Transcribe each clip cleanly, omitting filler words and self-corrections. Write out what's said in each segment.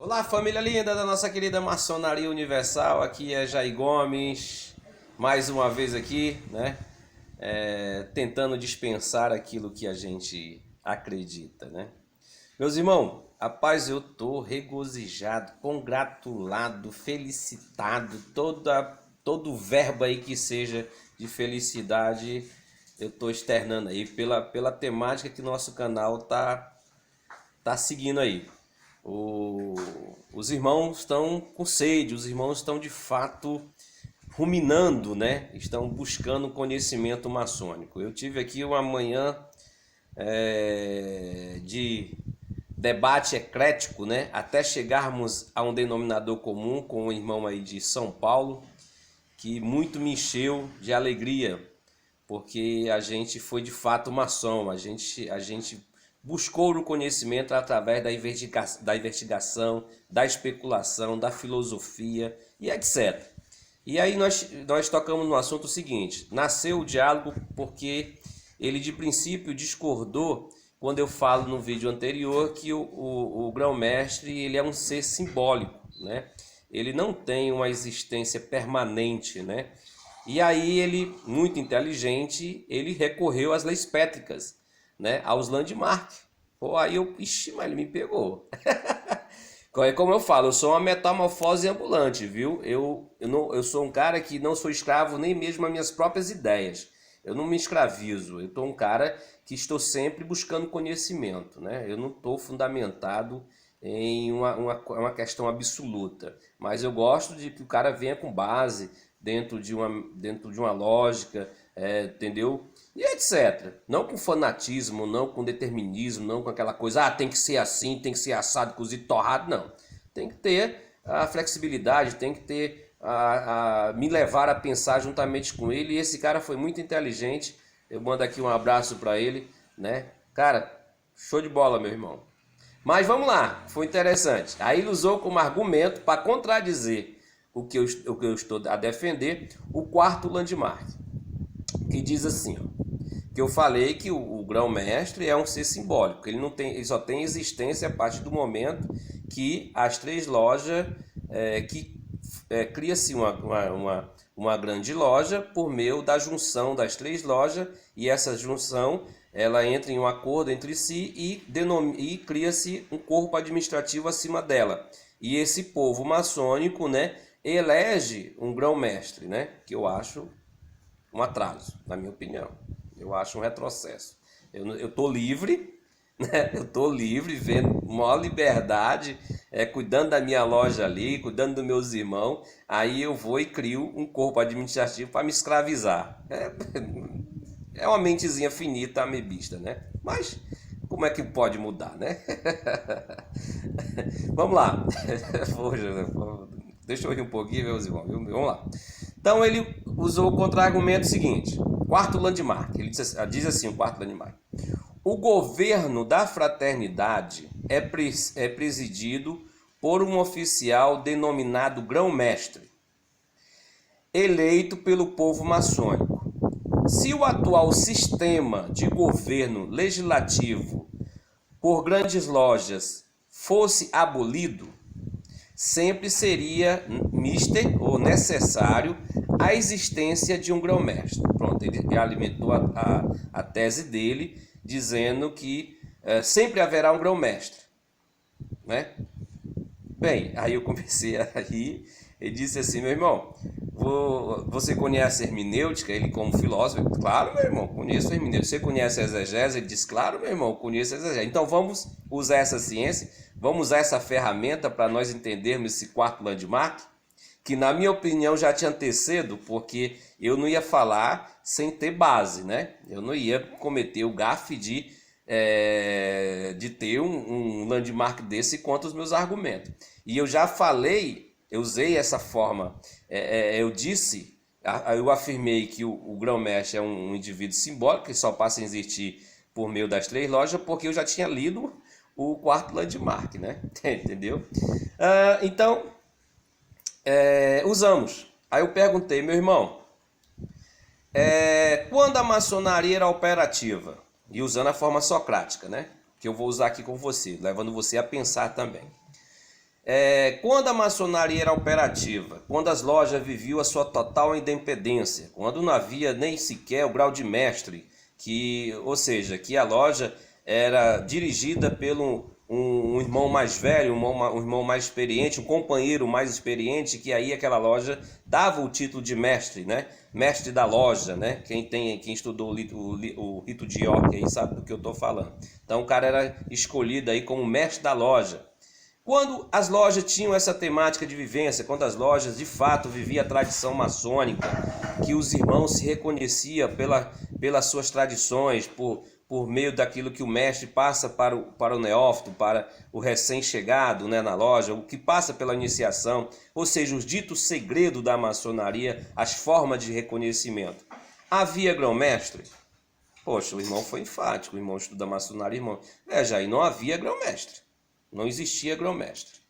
Olá, família linda da nossa querida Maçonaria Universal. Aqui é Jair Gomes, mais uma vez aqui, né? Tentando dispensar aquilo que a gente acredita, né? Meus irmãos, rapaz, eu tô regozijado, congratulado, felicitado, todo verbo aí que seja de felicidade, eu tô externando aí pela temática que nosso canal tá seguindo aí. Os irmãos estão com sede, os irmãos estão de fato ruminando, né? Estão buscando conhecimento maçônico. Eu tive aqui uma manhã de debate eclético, né? Até chegarmos a um denominador comum com um irmão aí de São Paulo, que muito me encheu de alegria, porque a gente foi de fato maçom, a gente buscou o conhecimento através da investigação, da especulação, da filosofia e etc. E aí nós tocamos no assunto seguinte: nasceu o diálogo porque ele de princípio discordou quando eu falo no vídeo anterior que o grão-mestre ele é um ser simbólico, né? Ele não tem uma existência permanente, né? E aí ele, muito inteligente, ele recorreu às leis pétricas, né? Aos landmarks. Pô, aí ixi, mas ele me pegou. Como eu falo, eu sou uma metamorfose ambulante, viu? Eu sou um cara que não sou escravo nem mesmo às minhas próprias ideias. Eu não me escravizo, eu tô um cara que estou sempre buscando conhecimento, né? Eu não estou fundamentado em uma questão absoluta, mas eu gosto de que o cara venha com base dentro de uma lógica, entendeu? E etc. Não com fanatismo, não com determinismo, não com aquela coisa, tem que ser assim, tem que ser assado, cozido, torrado, não. Tem que ter a flexibilidade, tem que ter me levar a pensar juntamente com ele. E esse cara foi muito inteligente. Eu mando aqui um abraço para ele, né? Cara, show de bola, meu irmão. Mas vamos lá, foi interessante. Aí ele usou como argumento para contradizer o que eu estou a defender, o quarto landmark, que diz assim, ó, que eu falei que o grão-mestre é um ser simbólico, ele só tem existência a partir do momento que as três lojas, cria-se uma grande loja por meio da junção das três lojas, e essa junção ela entra em um acordo entre si e cria-se um corpo administrativo acima dela. E esse povo maçônico, né, elege um grão-mestre, né, que eu acho um atraso, na minha opinião. Eu acho um retrocesso. Eu tô livre, né? Eu tô livre, vendo maior liberdade, cuidando da minha loja ali, cuidando dos meus irmãos. Aí eu vou e crio um corpo administrativo para me escravizar. É uma mentezinha finita, amebista, né? Mas como é que pode mudar, né? Vamos lá. Poxa, deixa eu rir um pouquinho, meus irmãos. Vamos lá. Então ele usou o contra-argumento seguinte. Quarto landmark. Ele diz assim, o quarto landmark. O governo da fraternidade é presidido por um oficial denominado grão-mestre, eleito pelo povo maçônico. Se o atual sistema de governo legislativo por grandes lojas fosse abolido, sempre seria mister ou necessário a existência de um grão-mestre. Pronto, ele alimentou a tese dele, dizendo que sempre haverá um grão-mestre, né? Bem, aí eu comecei a rir. Ele disse assim: meu irmão, você conhece a hermenêutica? Ele, como filósofo, claro, meu irmão, conheço a hermenêutica. Você conhece a exegese? Ele disse: claro, meu irmão, conheço a exegese. Então vamos usar essa ciência, vamos usar essa ferramenta para nós entendermos esse quarto landmark, que na minha opinião já te antecedo, porque eu não ia falar sem ter base, né? Eu não ia cometer o gafe de ter um landmark desse contra os meus argumentos. E eu já falei, eu usei essa forma, eu afirmei que o grão-mestre é um indivíduo simbólico que só passa a existir por meio das três lojas, porque eu já tinha lido o quarto landmark, né? Entendeu? Então, usamos. Aí eu perguntei, meu irmão, quando a maçonaria era operativa? E usando a forma socrática, né? Que eu vou usar aqui com você, levando você a pensar também. Quando a maçonaria era operativa, quando as lojas viviam a sua total independência, quando não havia nem sequer o grau de mestre, ou seja, que a loja era dirigida pelo um irmão mais velho, um irmão mais experiente, um companheiro mais experiente, que aí aquela loja dava o título de mestre, né? Mestre da loja, né? Quem estudou o rito de York aí sabe do que eu estou falando. Então o cara era escolhido aí como mestre da loja. Quando as lojas tinham essa temática de vivência, quando as lojas de fato viviam a tradição maçônica, que os irmãos se reconheciam pelas suas tradições, por meio daquilo que o mestre passa para o neófito, para o recém-chegado, né, na loja, o que passa pela iniciação, ou seja, os ditos segredos da maçonaria, as formas de reconhecimento. Havia grão-mestre? Poxa, o irmão foi enfático, o irmão estuda maçonaria, irmão. Veja, aí não havia grão-mestre. Não existia grão-mestre.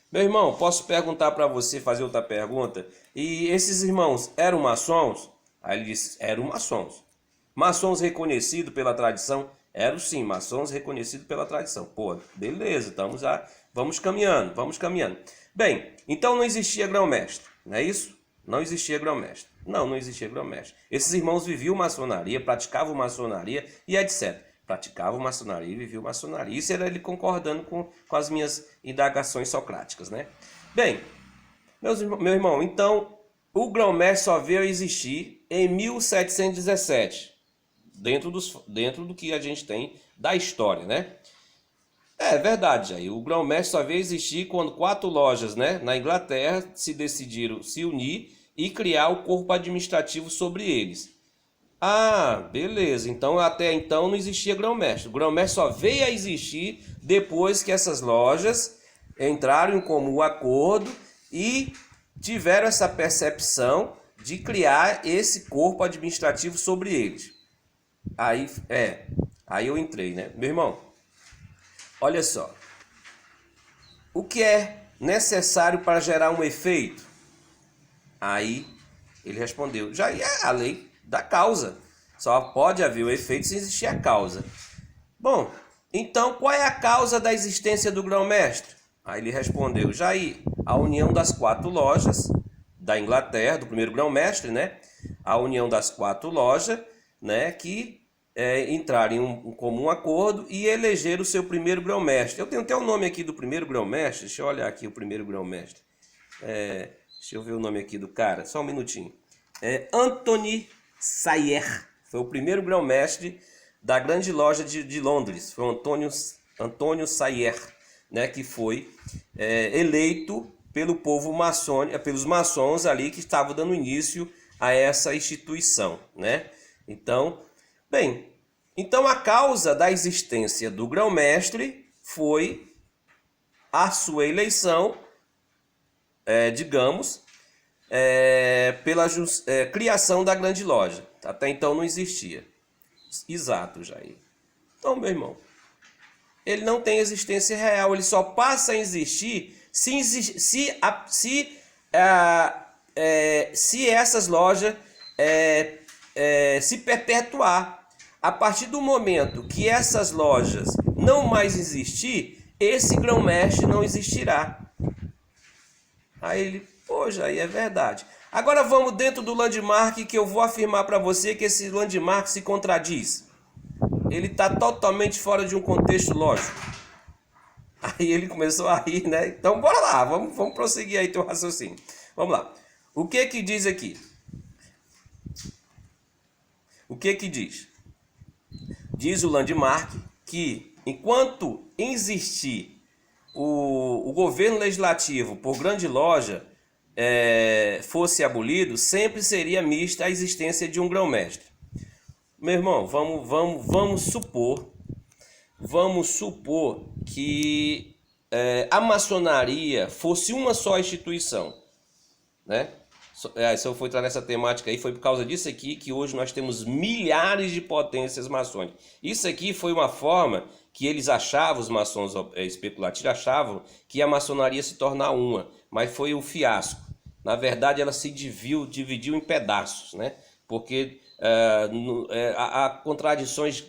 Meu irmão, posso perguntar para você, fazer outra pergunta? E esses irmãos eram maçons? Aí ele disse, eram maçons. Maçons reconhecidos pela tradição? Eram sim, maçons reconhecidos pela tradição. Pô, beleza, vamos caminhando, vamos caminhando. Bem, então não existia grão-mestre, não é isso? Não existia grão-mestre. Não existia grão-mestre. Esses irmãos viviam maçonaria, praticavam maçonaria e etc. Praticavam maçonaria e viviam maçonaria. Isso era ele concordando com as minhas indagações socráticas, né? Bem, meu irmão, então o grão-mestre só veio a existir em 1717, dentro do que a gente tem da história, né? É verdade, aí o grão-mestre só veio a existir quando 4 lojas, né, na Inglaterra se decidiram se unir e criar o corpo administrativo sobre eles. Ah, beleza. Então até então não existia grão-mestre. O grão-mestre só veio a existir depois que essas lojas entraram em comum acordo e tiveram essa percepção de criar esse corpo administrativo sobre eles. Aí eu entrei, né? Meu irmão, olha só. O que é necessário para gerar um efeito? Aí ele respondeu, já é a lei da causa. Só pode haver o efeito se existir a causa. Bom, então qual é a causa da existência do grão-mestre? Aí ele respondeu, Jair, a união das 4 lojas da Inglaterra, do primeiro grão-mestre, né? A união das 4 lojas, né? Que entraram em um comum acordo e elegeram o seu primeiro grão-mestre. Eu tenho até o nome aqui do primeiro grão-mestre. Deixa eu olhar aqui o primeiro grão-mestre. Deixa eu ver o nome aqui do cara, só um minutinho. Anthony Sayer, foi o primeiro grão-mestre da grande loja de Londres. Foi o Antônio Sayer, né, que foi eleito pelo povo maçônico, pelos maçons ali que estavam dando início a essa instituição, né? Então, bem, então a causa da existência do grão-mestre foi a sua eleição, digamos, pela criação da grande loja. Até então não existia. Exato, Jair. Então, meu irmão, ele não tem existência real, ele só passa a existir se essas lojas se perpetuar. A partir do momento que essas lojas não mais existir, esse grão-mestre não existirá. Aí ele, poxa, aí é verdade. Agora vamos dentro do landmark, que eu vou afirmar para você que esse landmark se contradiz. Ele está totalmente fora de um contexto lógico. Aí ele começou a rir, né? Então bora lá, vamos prosseguir aí teu raciocínio. Vamos lá. O que que diz aqui? O que que diz? Diz o landmark que enquanto existir o governo legislativo por grande loja fosse abolido, sempre seria mista a existência de um grão-mestre. Meu irmão, vamos supor que a maçonaria fosse uma só instituição, né? Se eu for entrar nessa temática aí, foi por causa disso aqui que hoje nós temos milhares de potências maçônicas. Isso aqui foi uma forma que eles achavam, os maçons especulativos achavam que a maçonaria se tornar uma, mas foi um fiasco. Na verdade, ela se dividiu em pedaços, né? Porque há contradições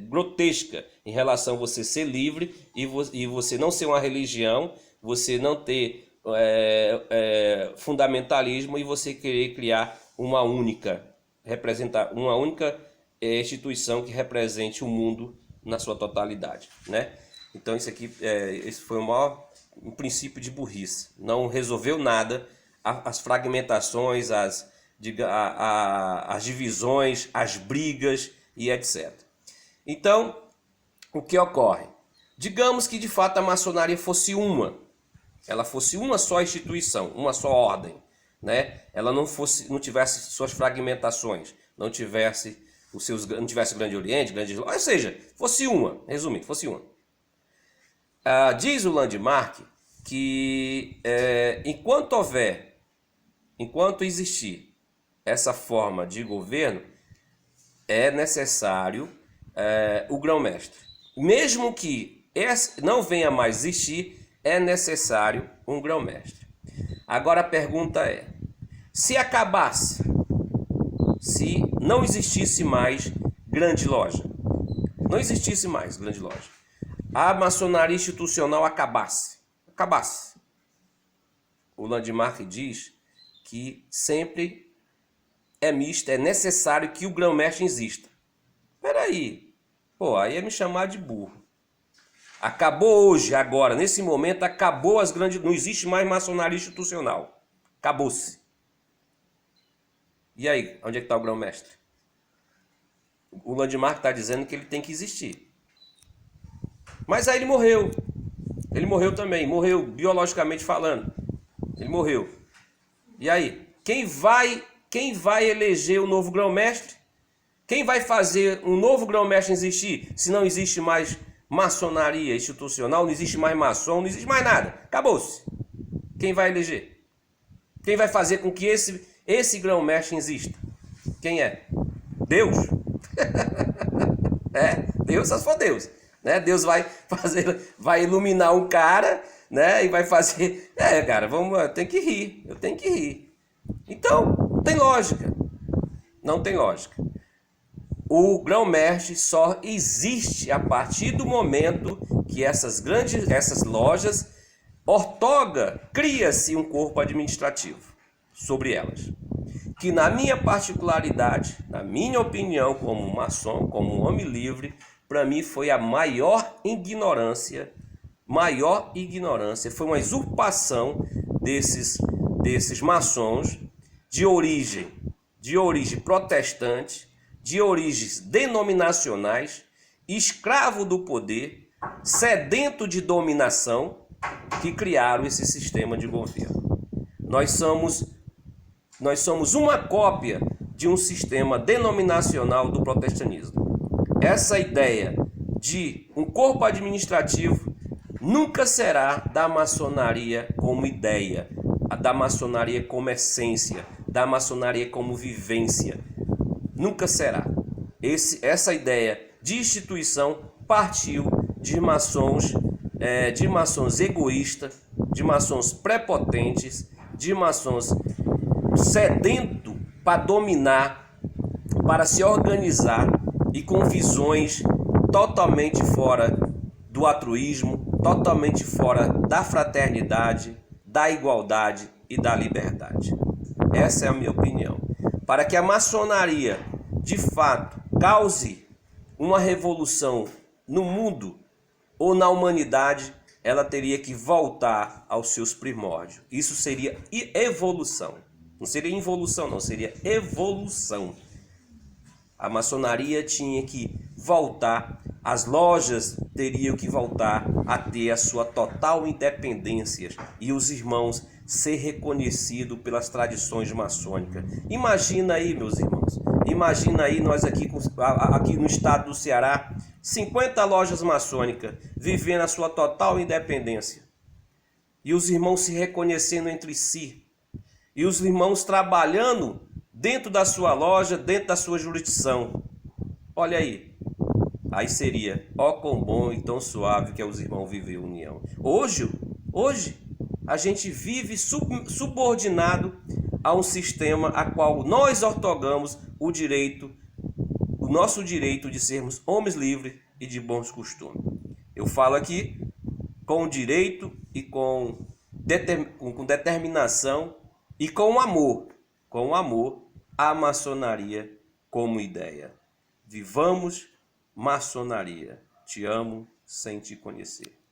grotesca em relação a você ser livre e você não ser uma religião, você não ter fundamentalismo e você querer criar uma única instituição que represente o mundo na sua totalidade, né? Então esse foi um princípio de burrice. Não resolveu nada, as fragmentações, as divisões, as brigas e etc. Então, o que ocorre? Digamos que de fato a maçonaria fosse ela fosse uma só instituição, uma só ordem, né? Ela não tivesse suas fragmentações, não tivesse Grande Oriente, ou seja, fosse uma, resumindo, fosse uma. Diz o Landmark que enquanto existir essa forma de governo, é necessário o grão-mestre. Mesmo que não venha mais existir, é necessário um grão-mestre. Agora a pergunta é, se não existisse mais grande loja, a maçonaria institucional acabasse, o Landmark diz que sempre é necessário que o grão-mestre exista. Peraí, aí é me chamar de burro. Acabou hoje, agora, nesse momento, acabou não existe mais maçonaria institucional. Acabou-se. E aí, onde é que está o grão-mestre? O Landmark está dizendo que ele tem que existir. Mas aí ele morreu. Ele morreu também, morreu biologicamente falando. Ele morreu. E aí, quem vai eleger o novo grão-mestre? Quem vai fazer um novo grão-mestre existir se não existe mais maçonaria institucional, não existe mais maçom, não existe mais nada? Acabou-se. Quem vai eleger? Quem vai fazer com que esse grão-mestre exista? Quem é? Deus? Deus, só se for Deus. Né? Deus vai iluminar um cara, né? E vai fazer... cara, tem que rir. Eu tenho que rir. Então, não tem lógica. Não tem lógica. O grão-mestre só existe a partir do momento que essas lojas cria-se um corpo administrativo sobre elas. Que na minha particularidade, na minha opinião como maçom, como um homem livre, para mim foi a maior ignorância, foi uma usurpação desses maçons de origem protestante, de origens denominacionais, escravo do poder, sedento de dominação, que criaram esse sistema de governo. Nós somos uma cópia de um sistema denominacional do protestantismo. Essa ideia de um corpo administrativo nunca será da maçonaria como ideia, da maçonaria como essência, da maçonaria como vivência. Nunca será. Essa ideia de instituição partiu de maçons egoístas, de maçons prepotentes, de maçons sedentos para dominar, para se organizar e com visões totalmente fora do altruísmo, totalmente fora da fraternidade, da igualdade e da liberdade. Essa é a minha opinião. Para que a maçonaria, de fato, cause uma revolução no mundo ou na humanidade, ela teria que voltar aos seus primórdios. Isso seria evolução. Não seria involução, não, seria evolução. A maçonaria tinha que voltar, as lojas teriam que voltar a ter a sua total independência e os irmãos ser reconhecidos pelas tradições maçônicas. Imagina aí, meus irmãos, imagina aí nós aqui no estado do Ceará, 50 lojas maçônicas vivendo a sua total independência e os irmãos se reconhecendo entre si e os irmãos trabalhando dentro da sua loja, dentro da sua jurisdição. Olha aí seria, quão bom e tão suave que é os irmãos viver união. Hoje a gente vive subordinado a um sistema a qual nós ortogamos o nosso direito de sermos homens livres e de bons costumes. Eu falo aqui com direito e com determinação e com amor à maçonaria como ideia. Vivamos maçonaria. Te amo sem te conhecer.